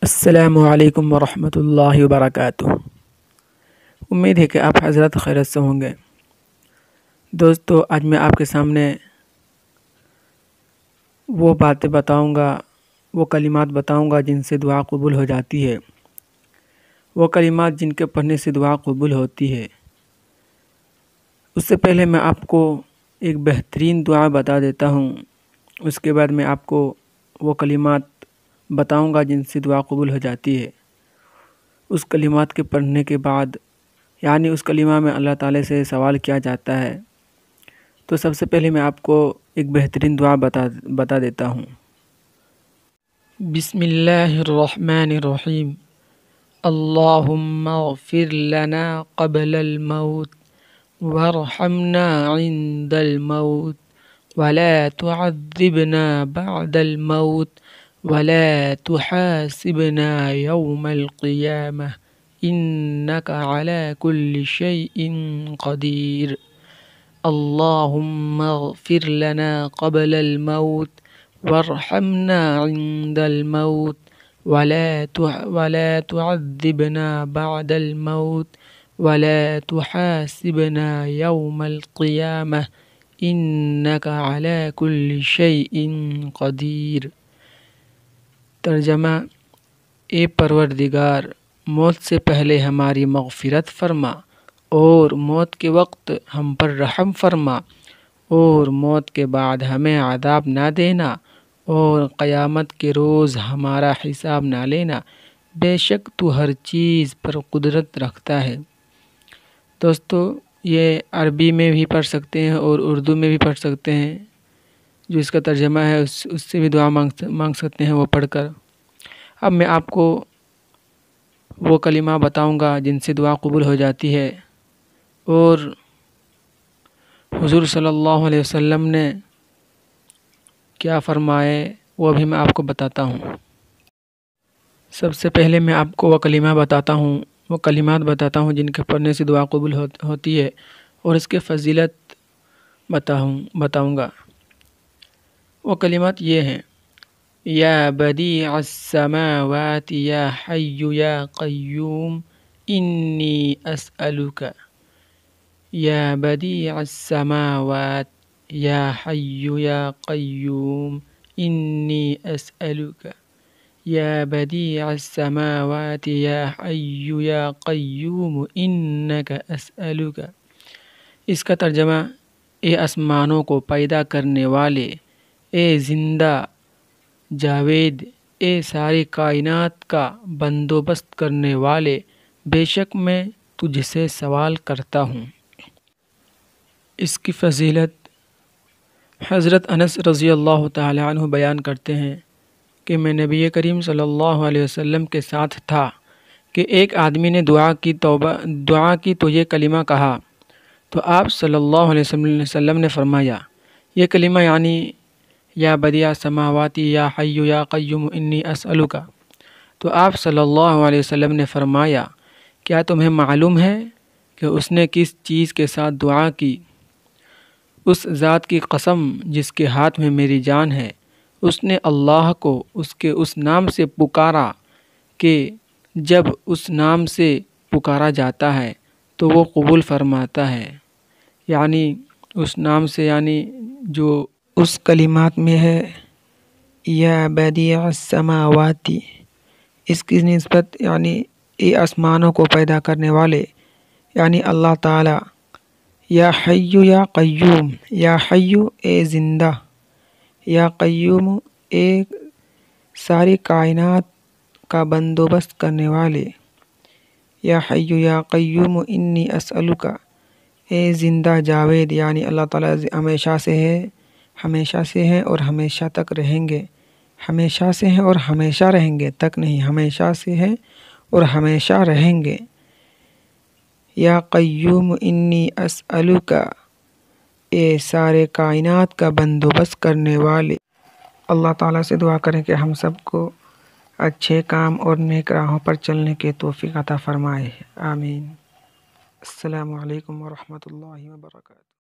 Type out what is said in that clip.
السلام علیکم ورحمۃ اللہ وبرکاتہ۔ امید ہے کہ آپ حضرات خیریت سے ہوں گے۔ دوستو، آج میں آپ کے سامنے وہ باتیں بتاؤں گا، وہ کلمات بتاؤں گا جن سے دعا قبول ہو جاتی ہے، وہ کلمات جن کے پڑھنے سے دعا قبول ہوتی ہے۔ اس سے پہلے میں آپ کو ایک بہترین دعا بتا دیتا ہوں، اس کے بعد میں آپ کو وہ کلمات بتاؤں گا جن سے دعا قبول ہو جاتی ہے۔ اس کلمات کے پڑھنے کے بعد یعنی اس کلمہ میں اللہ تعالی سے سوال کیا جاتا ہے۔ تو سب سے پہلے میں آپ کو ایک بہترین دعا بتا دیتا ہوں۔ بسم اللہ الرحمن الرحیم۔ اللہم اغفر لنا قبل الموت وارحمنا عند الموت ولا تعذبنا بعد الموت ولا تحاسبنا يوم القيامة إنك على كل شيء قدير۔ اللهم اغفر لنا قبل الموت وارحمنا عند الموت ولا تعذبنا بعد الموت ولا تحاسبنا يوم القيامة إنك على كل شيء قدير۔ ترجمہ: اے پروردگار، موت سے پہلے ہماری مغفرت فرما اور موت کے وقت ہم پر رحم فرما، اور موت کے بعد ہمیں عذاب نہ دینا، اور قیامت کے روز ہمارا حساب نہ لینا، بے شک تو ہر چیز پر قدرت رکھتا ہے۔ دوستو، یہ عربی میں بھی پڑھ سکتے ہیں اور اردو میں بھی پڑھ سکتے ہیں۔ جو اس کا ترجمہ ہے اس سے بھی دعا مانگ سکتے ہیں وہ پڑھ کر۔ اب میں آپ کو وہ کلمہ بتاؤں گا جن سے دعا قبول ہو جاتی ہے، اور حضور صلی اللہ علیہ وسلم نے کیا فرمائے وہ بھی میں آپ کو بتاتا ہوں۔ سب سے پہلے میں آپ کو وہ کلمہ بتاتا ہوں، وہ کلمات بتاتا ہوں جن کے پڑھنے سے دعا قبول ہوتی ہے، اور اس کے فضیلت بتاؤں گا۔ وہ کلمات یہ ہیں: یا بدیع السماوات یا حی یا قیوم انی اسألک۔ یا بدیع السماوات یا حی یا قیوم انی اسألک۔ یا بدیع السماوات یا حی یا قیوم انک اسألک۔ اس کا ترجمہ: اے آسمانوں کو پیدا کرنے والے، اے زندہ جاوید، اے ساری کائنات کا بندوبست کرنے والے، بے شک میں تجھ سے سوال کرتا ہوں۔ اس کی فضیلت: حضرت انس رضی اللہ تعالی عنہ بیان کرتے ہیں کہ میں نبی کریم صلی اللہ علیہ وسلم کے ساتھ تھا کہ ایک آدمی نے دعا کی تو یہ کلمہ کہا، تو آپ صلی اللہ علیہ وسلم نے فرمایا، یہ کلمہ یعنی یا بدیع السماوات یا حی یا قیوم انی اسألک۔ تو آپ صلی اللہ علیہ وسلم نے فرمایا، کیا تمہیں معلوم ہے کہ اس نے کس چیز کے ساتھ دعا کی؟ اس ذات کی قسم جس کے ہاتھ میں میری جان ہے، اس نے اللہ کو اس کے اس نام سے پکارا کہ جب اس نام سے پکارا جاتا ہے تو وہ قبول فرماتا ہے۔ یعنی اس نام سے یعنی جو اس کلمات میں ہے یا بدیع السماوات، اس کی نسبت یعنی اے آسمانوں کو پیدا کرنے والے یعنی اللہ تعالی، یا حی یا قیوم، یا حی اے زندہ، یا قیوم اے ساری کائنات کا بندوبست کرنے والے، یا حی یا قیوم انی اسألک، اے زندہ جاوید یعنی اللہ تعالیٰ ہمیشہ سے ہیں اور ہمیشہ تک رہیں گے، ہمیشہ سے ہیں اور ہمیشہ رہیں گے، تک نہیں، ہمیشہ سے ہیں اور ہمیشہ رہیں گے۔ یا قیوم انی اسألک، اے سارے کائنات کا بندوبست کرنے والے۔ اللہ تعالیٰ سے دعا کریں کہ ہم سب کو اچھے کام اور نیک راہوں پر چلنے کی توفیق عطا فرمائے، آمین۔ السلام علیکم ورحمۃ اللہ وبرکاتہ۔